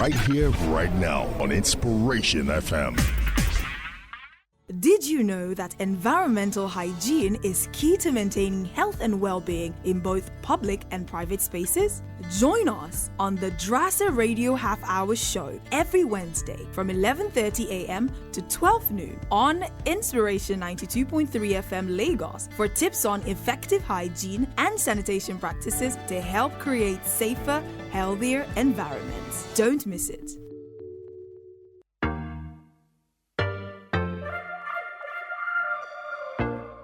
right here, right now on Inspiration FM. Did you know that environmental hygiene is key to maintaining health and well-being in both public and private spaces? Join us on the DRHH Radio Half Hour Show every Wednesday from 11:30 a.m. to 12 noon on Inspiration 92.3 FM Lagos for tips on effective hygiene and sanitation practices to help create safer, healthier environments. Don't miss it.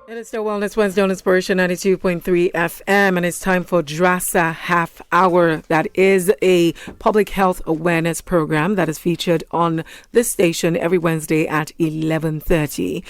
It is still Wellness Wednesday on Inspiration 92.3 FM, and it's time for DRHH Half Hour. That is a public health awareness program that is featured on this station every Wednesday at 11:30.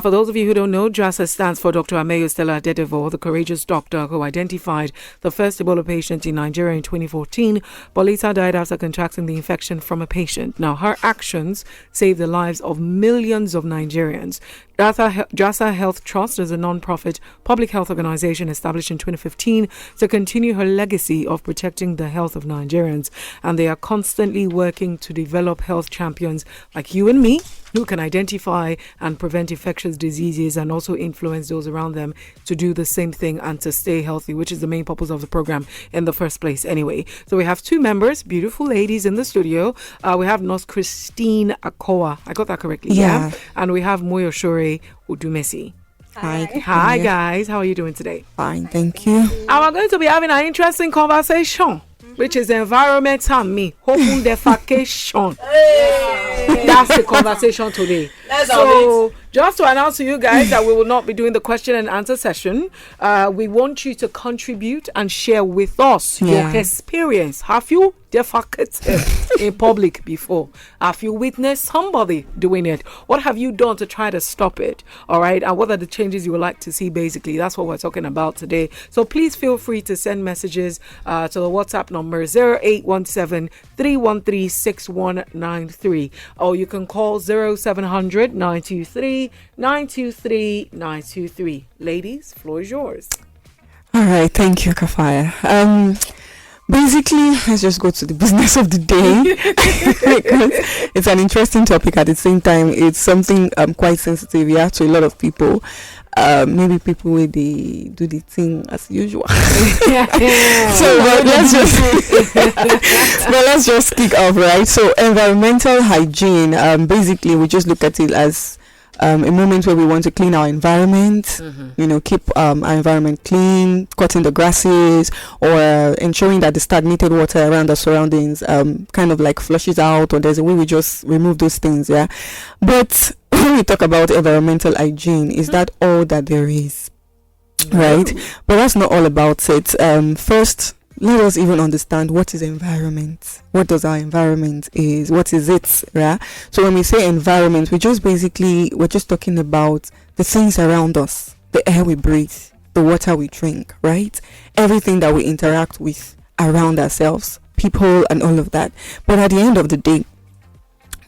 For those of you who don't know, DRHH stands for Dr. Ameyo Stella Adadevoh, the courageous doctor who identified the first Ebola patient in Nigeria in 2014, but later died after contracting the infection from a patient. Now, her actions saved the lives of millions of Nigerians. DRHH Health Trust is a non-profit public health organization established in 2015 to continue her legacy of protecting the health of Nigerians, and they are constantly working to develop health champions like you and me who can identify and prevent infectious diseases and also influence those around them to do the same thing and to stay healthy, which is the main purpose of the program in the first place anyway. So we have two members, beautiful ladies in the studio. We have Nurse Christine Akowa. I got that correctly? Yeah. And we have Moyoshore Udumesi. Hi guys, how are you doing today? Fine, thank you. And we're going to be having an interesting conversation, which is environment and me, open defecation. That's the conversation today. So just to announce to you guys that we will not be doing the question and answer session. We want you to contribute and share with us your experience. Have you defecated in public before? Have you witnessed somebody doing it? What have you done to try to stop it? All right. And what are the changes you would like to see? Basically, that's what we're talking about today. So please feel free to send messages to the WhatsApp number 0817 313 6193, or you can call 0700 923 923 923. Ladies, floor is yours. All right, thank you, Kafaya. Basically, let's just go to the business of the day because it's an interesting topic. At the same time, it's something quite sensitive, to a lot of people. Maybe people where they do the thing as usual. So let's just kick off, right? So environmental hygiene, basically we just look at it as a moment where we want to clean our environment, keep our environment clean, cutting the grasses, or ensuring that the stagnated water around our surroundings kind of like flushes out, or there's a way we just remove those things, But when we talk about environmental hygiene, is that all that there is? Right? But that's not all about it. First, let us even understand what is environment. What does our environment is? What is it? Right? So when we say environment, we're just talking about the things around us, the air we breathe, the water we drink, right? Everything that we interact with around ourselves, people and all of that. But at the end of the day,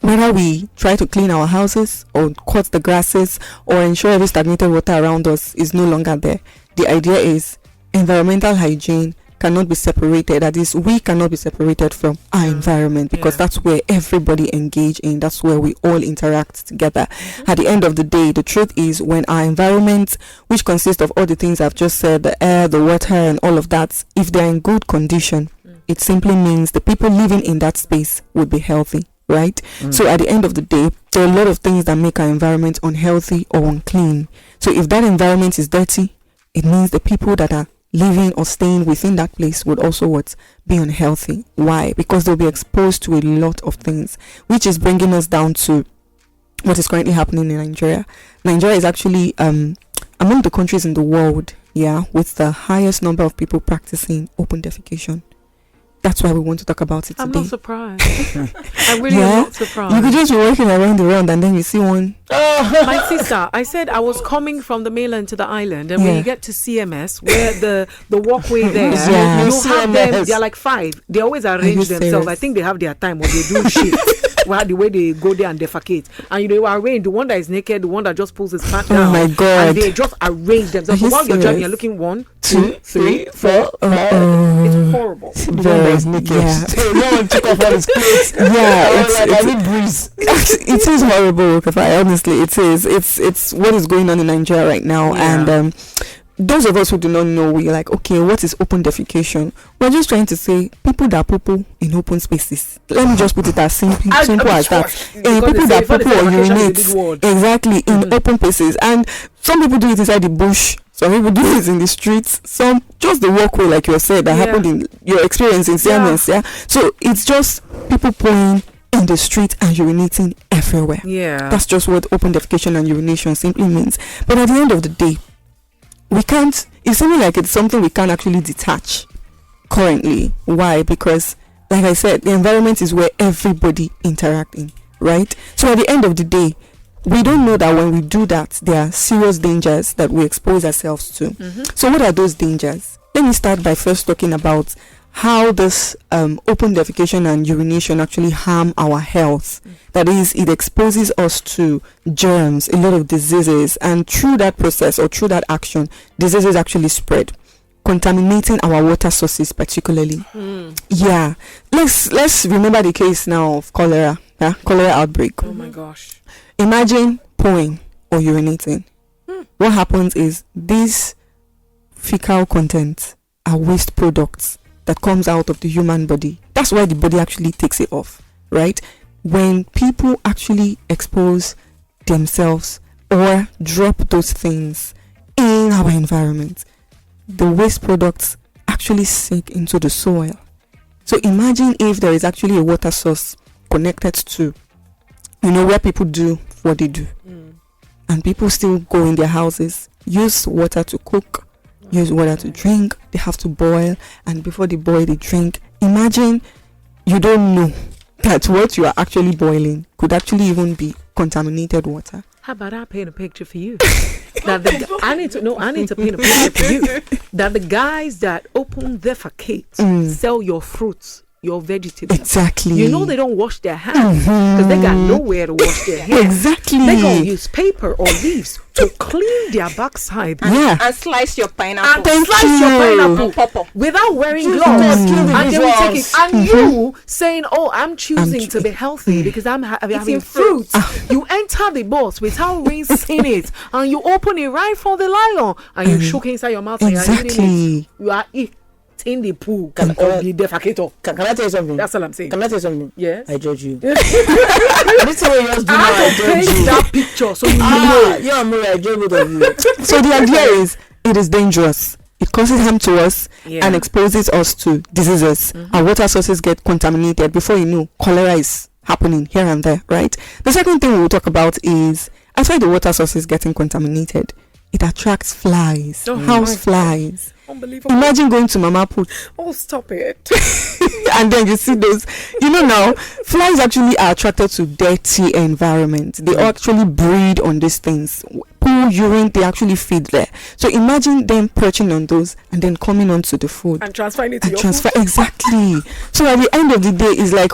whether we try to clean our houses or cut the grasses or ensure every stagnated water around us is no longer there, the idea is environmental hygiene cannot be separated. That is, we cannot be separated from our environment, because that's where everybody engage in. That's where we all interact together. At the end of the day, the truth is, when our environment, which consists of all the things I've just said, the air, the water and all of that, if they're in good condition, it simply means the people living in that space would be healthy. Right? So at the end of the day, there are a lot of things that make our environment unhealthy or unclean. So if that environment is dirty, it means the people that are living or staying within that place would also be unhealthy. Why? Because they'll be exposed to a lot of things, which is bringing us down to what is currently happening in Nigeria. Nigeria is actually among the countries in the world, with the highest number of people practicing open defecation. That's why we want to talk about it today. I'm not surprised. I really am not surprised. You could just be walking around the round and then you see one. My sister, I said I was coming from the mainland to the island, and when you get to CMS, where the walkway there, you have them, they're like 5. They always arrange themselves. Serious? I think they have their time when they do shit. The way they go there and defecate, and they will arrange the one that is naked, the one that just pulls his pants down. Oh my God! And they just arrange themselves. So while you're driving, you're looking 1, 2, 3, 4. It's horrible. Very the is naked. yeah. So no one took off all his clothes. Yeah, I need breeze. it is horrible, Kafai. Honestly, it is. It's what is going on in Nigeria right now, and those of us who do not know, we're like, okay, what is open defecation? We're just trying to say people that poo in open spaces. Let me just put it as simple as that. People that poo or urinate exactly in open places, and some people do it inside the bush. Some people do it in the streets. Some just the walkway, like you said, that happened in your experience in Siemens. Yeah. So it's just people pooing in the street and urinating everywhere. Yeah. That's just what open defecation and urination simply means. But at the end of the day, we can't, it's something like it's something we can't actually detach currently. Why? Because, like I said, the environment is where everybody interacting, right? So at the end of the day, we don't know that when we do that, there are serious dangers that we expose ourselves to. So what are those dangers? Let me start by first talking about how this open defecation and urination actually harm our health. That is, it exposes us to germs, a lot of diseases, and through that process or through that action, diseases actually spread, contaminating our water sources particularly. Yeah, let's remember the case now of cholera. Cholera outbreak. Oh my gosh. Imagine pooing or urinating. What happens is these fecal contents are waste products that comes out of the human body. That's why the body actually takes it off, right? When people actually expose themselves or drop those things in our environment, the waste products actually sink into the soil. So imagine if there is actually a water source connected to, where people do what they do, and people still go in their houses, use water to cook, use water to drink, they have to boil, and before they boil, they drink. Imagine you don't know that what you are actually boiling could actually even be contaminated water. How about I paint a picture for you? I need to paint a picture for you. That the guys that open defecate sell your fruits, your vegetables. Exactly. They don't wash their hands because they got nowhere to wash their hands. Exactly. They gonna use paper or leaves to clean their backside. And slice your pineapple. Without wearing gloves. And they will take it. And you saying, "Oh, I'm choosing to be healthy because I'm having fruits." You enter the box without rinsing it, and you open it right from the nylon, and you shook inside your mouth. Exactly. And you are in the pool of the defecator. Can I tell you something? That's all I'm saying. Can I tell you something? Yes. I judge you. This is what you just do now. I judge you. That picture so you know. Yeah, I judge both of you. So the idea is, it is dangerous. It causes harm to us and exposes us to diseases. Our water sources get contaminated. Before you know, cholera is happening here and there, right? The second thing we will talk about is, aside the water sources getting contaminated, it attracts flies, house flies. Unbelievable. Imagine going to Mama Put. Oh, stop it. And then you see those, now, flies actually are attracted to dirty environment. They actually breed on these things. Poo, urine, they actually feed there. So imagine them perching on those and then coming onto the food. And transferring it to your food. Exactly. So at the end of the day, it's like,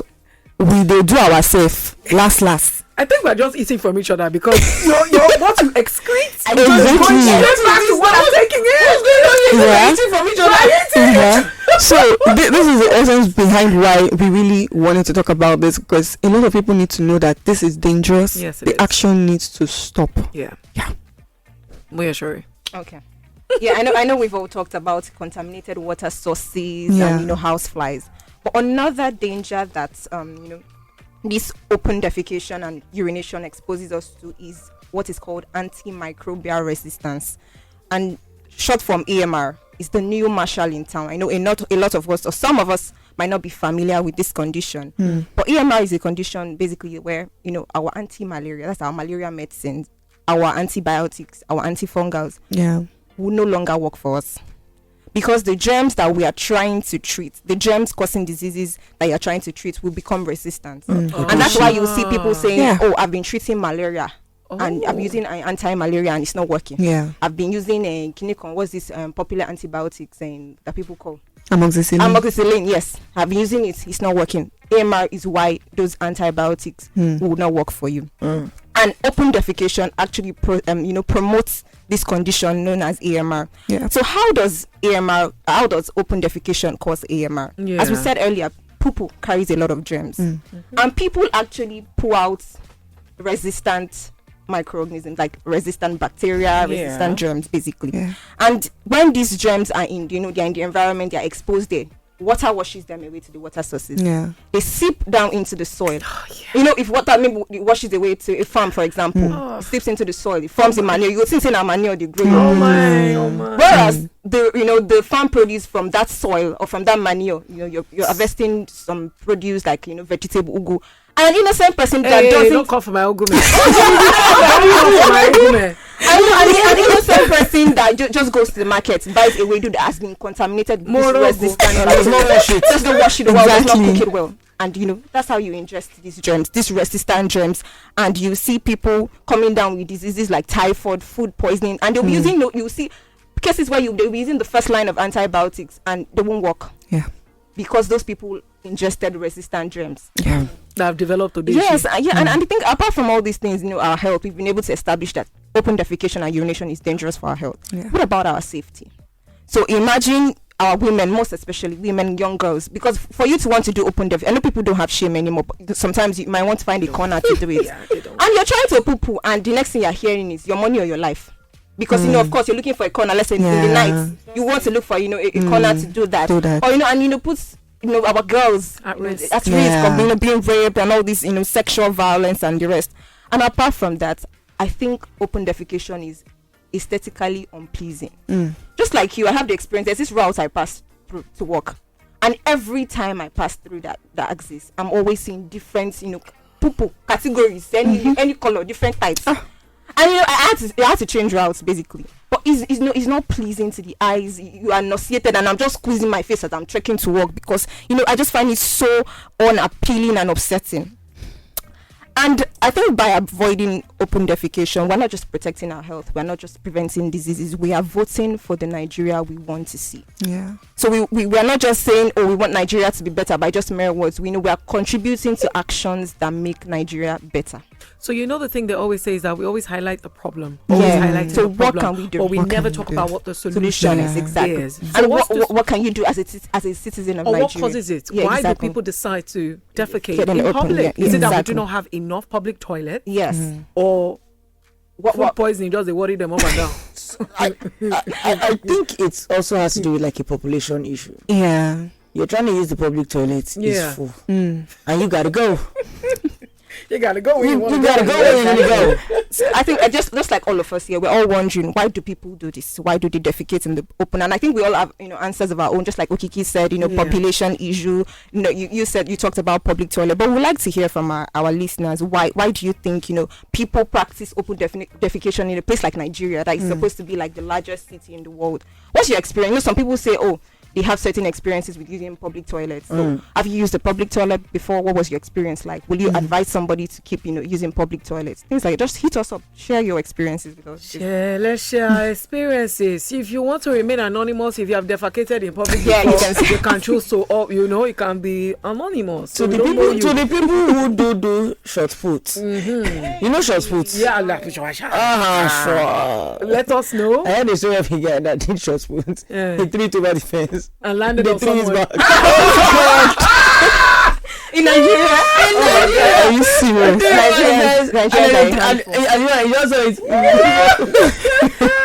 they do ourselves last. I think we're just eating from each other because your what you excrete. Exactly. Going back to what I'm taking in. Yeah. Eating from each other. So this is the essence behind why we really wanted to talk about this, because a lot of people need to know that this is dangerous. Yes, the action needs to stop. Yeah. We're sure. Okay. Yeah, I know we've all talked about contaminated water sources and house flies. But another danger that this open defecation and urination exposes us to is what is called antimicrobial resistance, and short form AMR is the new marshal in town. I know a lot of us, or some of us, might not be familiar with this condition, but AMR is a condition basically where our anti-malaria, that's our malaria medicines, our antibiotics, our antifungals, will no longer work for us. Because the germs that we are trying to treat, the germs causing diseases that you are trying to treat, will become resistant. And that's why you see people saying, "Oh, I've been treating malaria and I'm using anti-malaria and it's not working. I've been using what's this popular antibiotics that people call amoxicillin. Yes, I've been using it, it's not working." AMR is why those antibiotics will not work for you. And And open defecation actually promotes this condition known as AMR. Yeah. So how does open defecation cause AMR? Yeah. As we said earlier, poo carries a lot of germs, and people actually pull out resistant microorganisms, like resistant bacteria, resistant germs, basically. Yeah. And when these germs are in, they're in the environment, they're exposed there. Water washes them away to the water sources. Yeah. They seep down into the soil. If water maybe washes away to a farm, for example, it seeps into the soil, it forms a manure. You would think a manure they grow. Oh my. Whereas the farm produce from that soil or from that manure, you're harvesting some produce like vegetable ugu. An innocent person that doesn't don't come for my ugu. An innocent person that just goes to the market, buys a wedu that has been contaminated, resistant, does not wash it well, does not cook it well, and that's how you ingest these germs, these resistant germs, and you see people coming down with diseases like typhoid, food poisoning, and they'll be using. You see cases where they'll be using the first line of antibiotics and they won't work. Yeah, because those people ingested resistant germs. Yeah. That have developed today. Yes, and I think apart from all these things, our health, we've been able to establish that open defecation and urination is dangerous for our health. Yeah. What about our safety? So imagine our women, most especially women, young girls, because for you to want to do open defecation, I know people don't have shame anymore, but sometimes you might want to find a corner to do it. And you're trying to poo-poo, and the next thing you're hearing is your money or your life. Because of course you're looking for a corner, let's say in the night, you want to look for a corner to do that. Or and puts our girls at risk of being raped and all this sexual violence and the rest. And apart from that, I think open defecation is aesthetically unpleasing. Just like you, I have the experience. There's this route I pass through to work, and every time I pass through that axis, I'm always seeing different poo categories, any color, different types. And I had to change routes basically, but it's not pleasing to the eyes. You are nauseated, and I'm just squeezing my face as I'm trekking to work because I just find it so unappealing and upsetting. And I think by avoiding open defecation, we're not just protecting our health, we're not just preventing diseases, we are voting for the Nigeria we want to see. Yeah. So we are not just saying, we want Nigeria to be better by just mere words. We are contributing to actions that make Nigeria better. So the thing they always say is that we always highlight the problem. So what can we do? But we never talk about what the solution is. Exactly. So and what can you do as a citizen of Nigeria? What causes it? Why do people decide to defecate in public? Is it that we do not have enough public toilets? Yes. Or food poisoning does they worry them up and down? I think it also has to do with like a population issue. Yeah. You're trying to use the public toilet. It's full. And you gotta go. You gotta go where you want to go. Gotta go where you want to go. So I think just like all of us here, we're all wondering, why do people do this? Why do they defecate in the open? And I think we all have answers of our own. Just like Okiki said, population issue. You said you talked about public toilet, but we'd like to hear from our listeners. Why do you think people practice open defecation in a place like Nigeria that is supposed to be like the largest city in the world? What's your experience? Some people say, they have certain experiences with using public toilets. So have you used a public toilet before? What was your experience like? Will you advise somebody to keep using public toilets? Things like that. Just hit us up. Share your experiences with us. Let's share our experiences. If you want to remain anonymous, if you have defecated in public, you can choose to you can be anonymous. To the people who do short put. Short put. Yeah, like sure. Let us know. I had a story of a guy that did short put. He threw it over the fence and landed on someone. In Nigeria. Are you serious?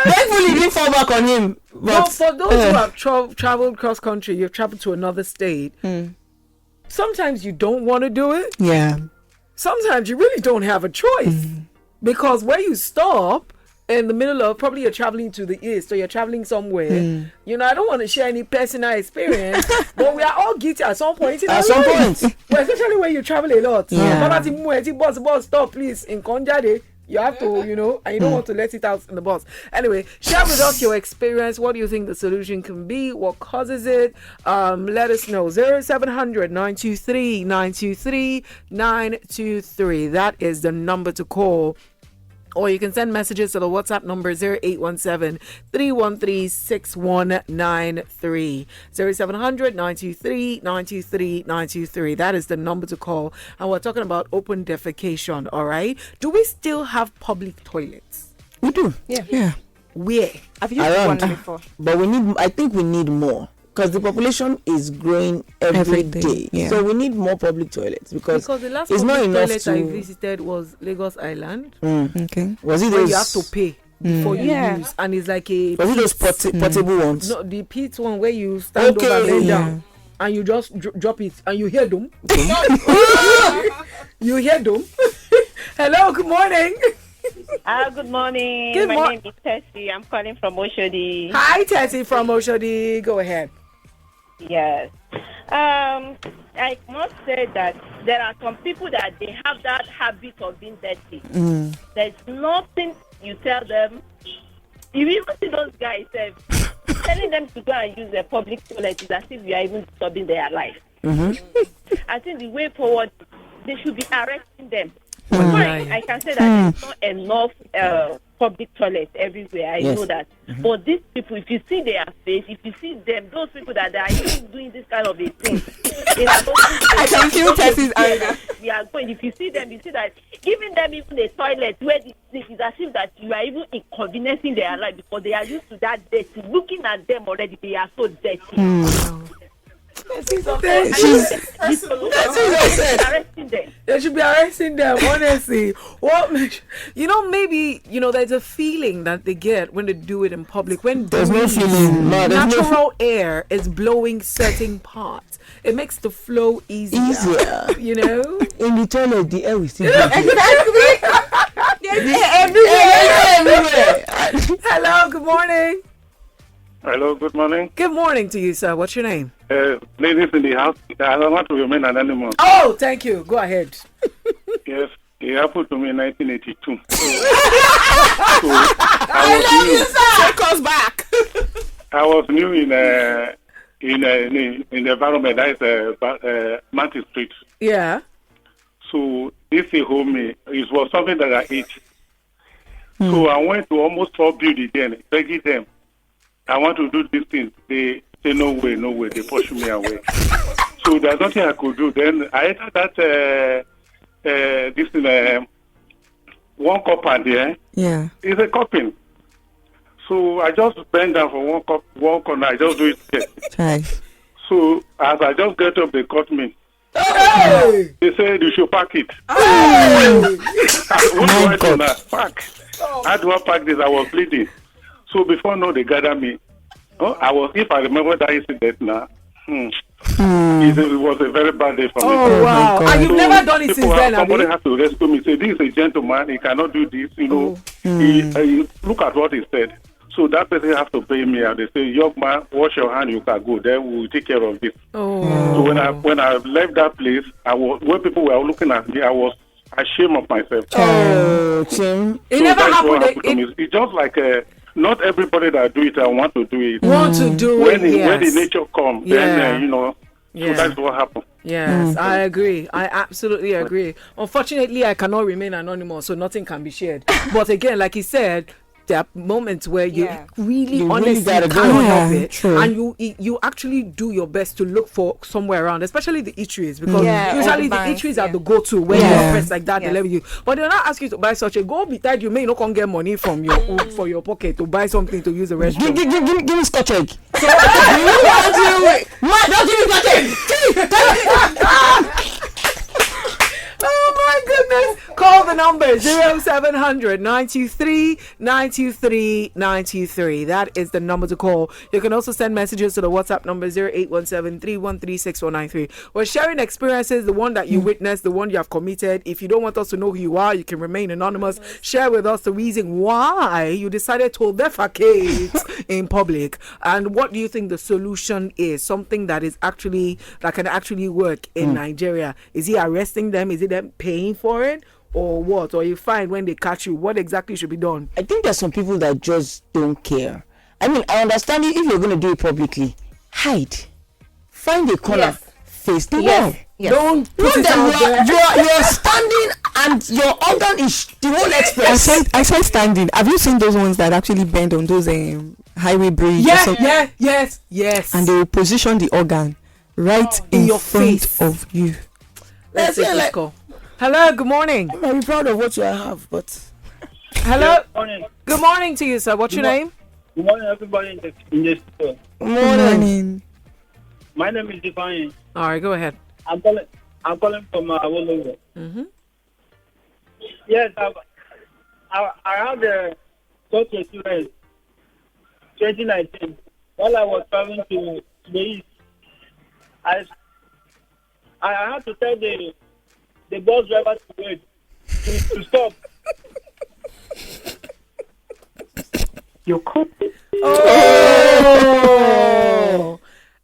Thankfully, he didn't fall back on him. But for those who have traveled cross country, you've traveled to another state. Sometimes you don't want to do it. Yeah. Sometimes you really don't have a choice because where you stop in the middle of, probably you're traveling to the east or you're traveling somewhere. I don't want to share any personal experience, but we are all guilty at some point. At some point. Well, especially when you travel a lot. Bus stop, please. In Konjade, you have to, and you don't want to let it out in the bus. Anyway, share with us your experience. What do you think the solution can be? What causes it? Let us know. 0700 923 923 923. That is the number to call Or you can send messages to the WhatsApp number 0817-313-6193. 0700-923-923-923. That is the number to call. And we're talking about open defecation, all right? Do we still have public toilets? We do. Yeah. Where? I've used one before. But I think we need more. Because the population is growing every day. Yeah. So we need more public toilets because the last it's not public enough toilet to... I visited was Lagos Island. Okay. Was it Where those... you have to pay before you use, and it's like a... Was it those portable ones? No, the pit one where you stand over and lay down, and you just drop it, and you hear them. You hear them. Hello, good morning. Good morning. My name is Tessie. I'm calling from Oshodi. Hi, Tessie from Oshodi. Go ahead. Yes. I must say that there are some people that they have that habit of being dirty. There's nothing you tell them. You even see those guys telling them to go and use the public toilet is as if you are even disturbing their life. I think the way forward, they should be arresting them. Fine, I can say that there's not enough public toilets everywhere. I know that. But these people, if you see their face, if you see them, those people that are even doing this kind of a thing, I can feel Tessie's anger. We are going. If you see them, you see that giving them even a toilet where this is as if that you are even inconveniencing their life because they are used to that dirty. Looking at them already, they are so dirty. They should be arresting them, honestly. Maybe there's a feeling that they get when they do it in public. When there's no feeling, natural air is blowing certain parts, it makes the flow easier. In the toilet, the air is still exactly. Everywhere. Hello, good morning. Hello, good morning. Good morning to you, sir. What's your name? Ladies in the house, I don't want to remain anonymous. Oh, thank you. Go ahead. Yes, it happened to me in 1982. I love you, sir. Take us back. I was new in the environment. That is Mantis Street. Yeah. So this home, it was something that I ate. So I went to almost 4 buildings then, begging them. I want to do this thing. They say, no way. They push me away. So there's nothing I could do. Then I entered that, one cup and there. Yeah. It's a cupping. So I just bend down for one cup, one corner. I just do it there. Right. So as I just get up, they cut me. Hey! They said you should pack it. Hey! What do I do now? Pack. How do I pack this? I was bleeding. So before they gather me, if I remember that incident now, it was a very bad day for me. Oh, wow. And you've never done it since then, somebody has to rescue me. Say, this is a gentleman. He cannot do this. He look at what he said. So that person has to pay me. And they say, young man, wash your hand. You can go. Then we'll take care of this. Oh. So when I left that place, when people were looking at me, I was ashamed of myself. Oh, Tim. It never happened. To me. It's just like not everybody that do it, I want to do it. Want to do when it, when the nature comes, then so that's what happened. Yes, I agree. I absolutely agree. Unfortunately, I cannot remain anonymous, so nothing can be shared. But again, like he said, there are moments where you really honestly cannot help it, and you actually do your best to look for somewhere around, especially the eateries, because usually the eateries are the go-to when you're pressed like that. They level you, but they'll not ask you to buy such a go beside you. May not come get money from your for your pocket to buy something to use the restroom. Give me Scotch egg. Don't give me Scotch egg. Oh my goodness. Call the number 0700 923 923 923. That is the number to call. You can also send messages to the WhatsApp number 0817 313 6493. We're sharing experiences, the one that you witnessed, the one you have committed. If you don't want us to know who you are, you can remain anonymous. Share with us the reason why you decided to defecate in public, and what do you think the solution is? Something that can actually work in Nigeria. Is he arresting them? Is it them paying for it, or what? Or you find when they catch you, what exactly should be done? I think there's some people that just don't care. I mean, I understand it. If you're going to do it publicly, hide, find a corner, face the wall. Don't put it out there. You're standing and your organ is the whole express. I said standing. Have you seen those ones that actually bend on those highway bridge? Yes. And they will position the organ right in your front face of you. Let's take this call. Hello, good morning. I'm very proud of what you have, but Hello, Good morning. good morning to you, sir. What's your name? Good morning, everybody in the store. Morning. My name is Divine. All right, go ahead. I'm calling from Awolowo. Mm-hmm. Yes, I had a such experience 2019 while I was traveling to the east. I had to tell the bus driver to wait to stop. You could. Oh!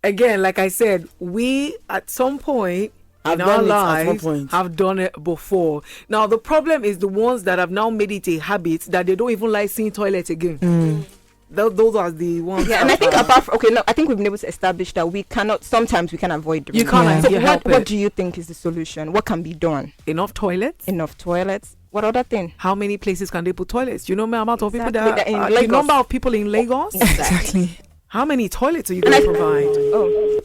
Again, like I said, we at some point in our lives have done it before. Now, the problem is the ones that have now made it a habit that they don't even like seeing toilets again. Those are the ones. Yeah, and I think I think we've been able to establish that sometimes we can avoid doing You can't. So Help what it. do you think is the solution? What can be done? Enough toilets. What other thing? How many places can they put toilets? You know the amount of people Exactly, that in the number of people in Lagos. Exactly. How many toilets are you going to provide? Oh.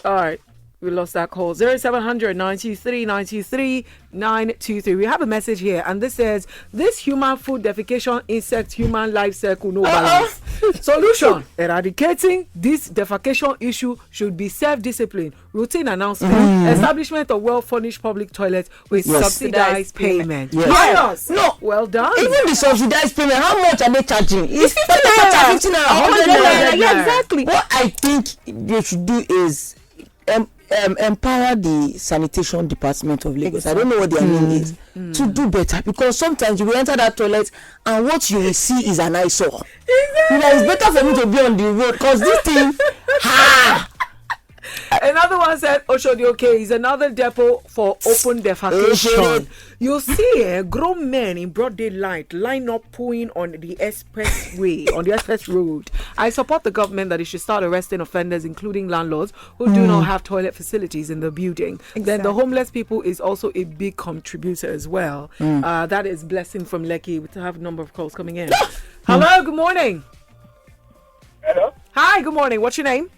All right. We lost that call. 0700 923 923 923. We have a message here, and this says, this human food defecation insect human life cycle no balance. Solution: eradicating this defecation issue should be self-discipline, routine announcement, establishment of well-furnished public toilets with subsidized payment. Yes. No. Well done. Even the subsidized payment, how much are they charging? It's 50 naira, 50 naira, 100 naira. Yeah, exactly. What I think they should do is empower the sanitation department of Lagos. I don't know what their name is to do better, because sometimes you will enter that toilet and what you will see is an eyesore. You know, it's better for me to be on the road, because this thing, Another one said Oshodi is another depot for open defecation. You see grown men in broad daylight line up pooing on the expressway, on the express road. I support the government that it should start arresting offenders, including landlords who do not have toilet facilities in the building. Exactly. Then the homeless people is also a big contributor as well. That is Blessing from Lekki. We have a number of calls coming in. Hello, good morning. Hello? Hi, good morning. What's your name?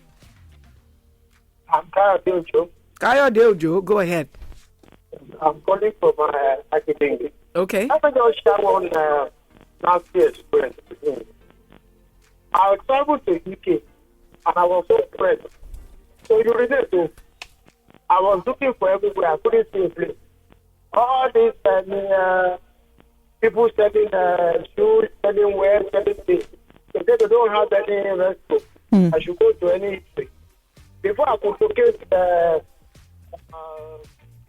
I'm Adadevoh. Adadevoh, go ahead. I'm calling from Adadevoh. Okay. I think I'll share one nasty experience. I traveled to UK and I was so pressed. So you relate to, I was looking for everywhere. I couldn't see a place. All these people selling shoes, selling wear, selling things. They say they don't have any restaurant. I should go to any place. Before I could locate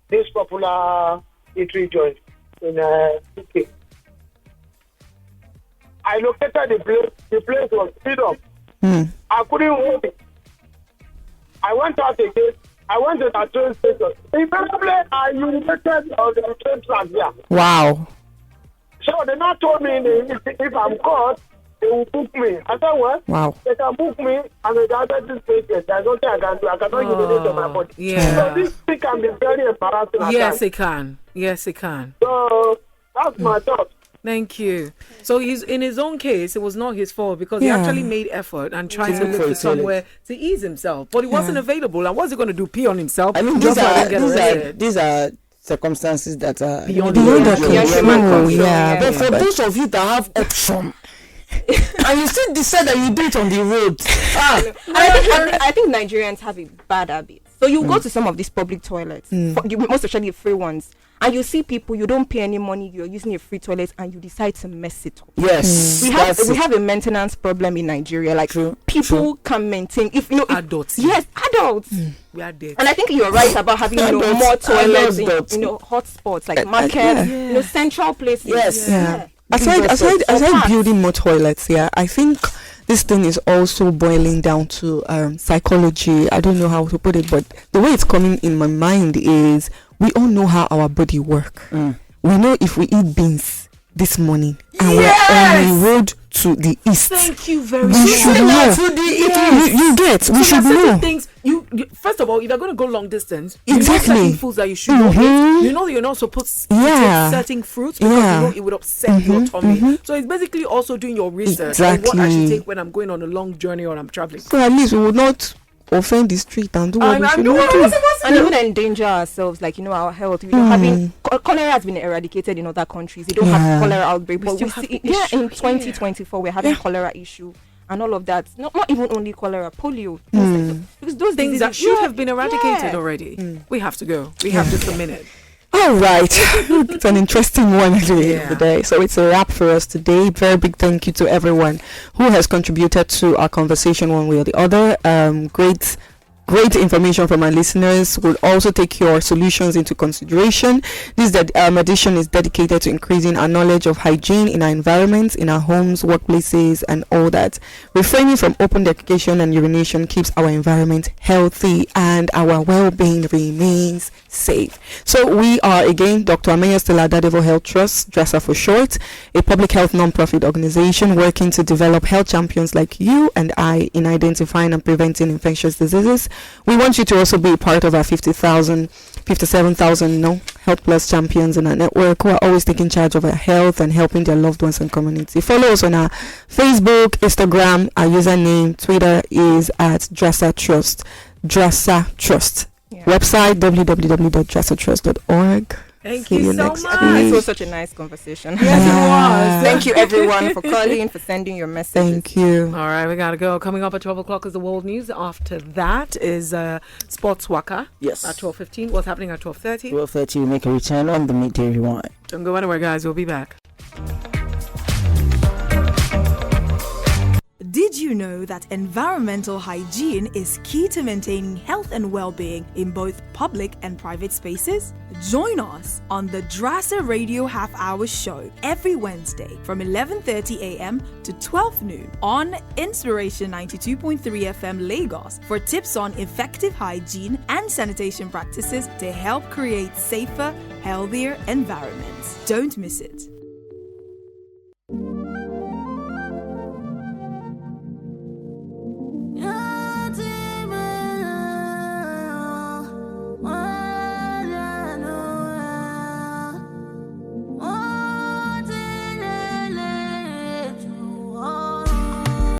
this popular eatery joint in UK, I located the place. The place was filled up. I couldn't hold it. I went out again. I went to the train station. Eventually, I urinated on the train track there. Wow. So they now told me if I'm caught, they will book me. I said, what? Wow. They can book me and with the other patient. There's nothing I can do. I cannot urinate on my body. Yeah. So this thing can be very embarrassing. Yes, it can. Yes, it can. So that's my thought. Thank you. So in his own case, it was not his fault because he actually made effort and tried to look for somewhere to ease himself, but it wasn't available. And what's he going to do? Pee on himself? I mean, these are circumstances that are beyond human control. Yeah. But for those of you that have option, and you still decide that you do it on the road. I think Nigerians have a bad habit. So you go to some of these public toilets, most especially free ones, and you see people, you don't pay any money, you're using a free toilet, and you decide to mess it up. Yes, we have a maintenance problem in Nigeria. Like people can maintain, if you know, adults. Yes, adults. We are dead. And I think you're right about having more toilets in hot spots like markets, central places. Yes, yeah. Aside building more toilets, I think this thing is also boiling down to psychology. I don't know how to put it, but the way it's coming in my mind is we all know how our body works. We know if we eat beans, this morning, and we're on the road to the east. Thank you very We much. should know. You get. We should there are certain know. things you first of all, if you're going to go long distance, Exactly. you know certain foods that you should not eat. You know you're not supposed to take certain fruits because you know it would upset your tummy. So it's basically also doing your research on what I should take when I'm going on a long journey or I'm traveling. So at least we would not offend the street and do what we should not do. And even endanger ourselves, like our health. We don't having cholera has been eradicated in other countries. They don't have cholera outbreak, but we see in 2024 we're having cholera issue and all of that. Not even only cholera, polio. Because those Things diseases that should have been eradicated already. We have to go. We have just a minute. All right. It's an interesting one at the end of the day. So it's a wrap for us today. Very big thank you to everyone who has contributed to our conversation one way or the other. Great information from our listeners. We'll also take your solutions into consideration. This edition is dedicated to increasing our knowledge of hygiene in our environments, in our homes, workplaces, and all that. Refraining from open defecation and urination keeps our environment healthy and our well-being remains safe. So we are again Dr. Ameya Stella Adadevoh Health Trust, DRHH for short, a public health non-profit organization working to develop health champions like you and I in identifying and preventing infectious diseases. We want you to also be part of our 57,000 Health Plus champions in our network who are always taking charge of our health and helping their loved ones and community. Follow us on our Facebook, Instagram. Our username, Twitter is at DRHH Trust. DRHH Trust. Website www.drsatrust.org. Thank you so next much. week. It was such a nice conversation. Yes, it was. Thank you, everyone, for calling, for sending your messages. Thank you. All right, we got to go. Coming up at 12 o'clock is the world news. After that is Sports Waka. Yes. At 12:15. What's happening at 12:30? 12:30, we make a return on the Midday Rewind. Don't go anywhere, guys. We'll be back. Did you know that environmental hygiene is key to maintaining health and well-being in both public and private spaces? Join us on the DRHH Radio Half Hour Show every Wednesday from 11:30 a.m. to 12 noon on Inspiration 92.3 FM Lagos for tips on effective hygiene and sanitation practices to help create safer, healthier environments. Don't miss it.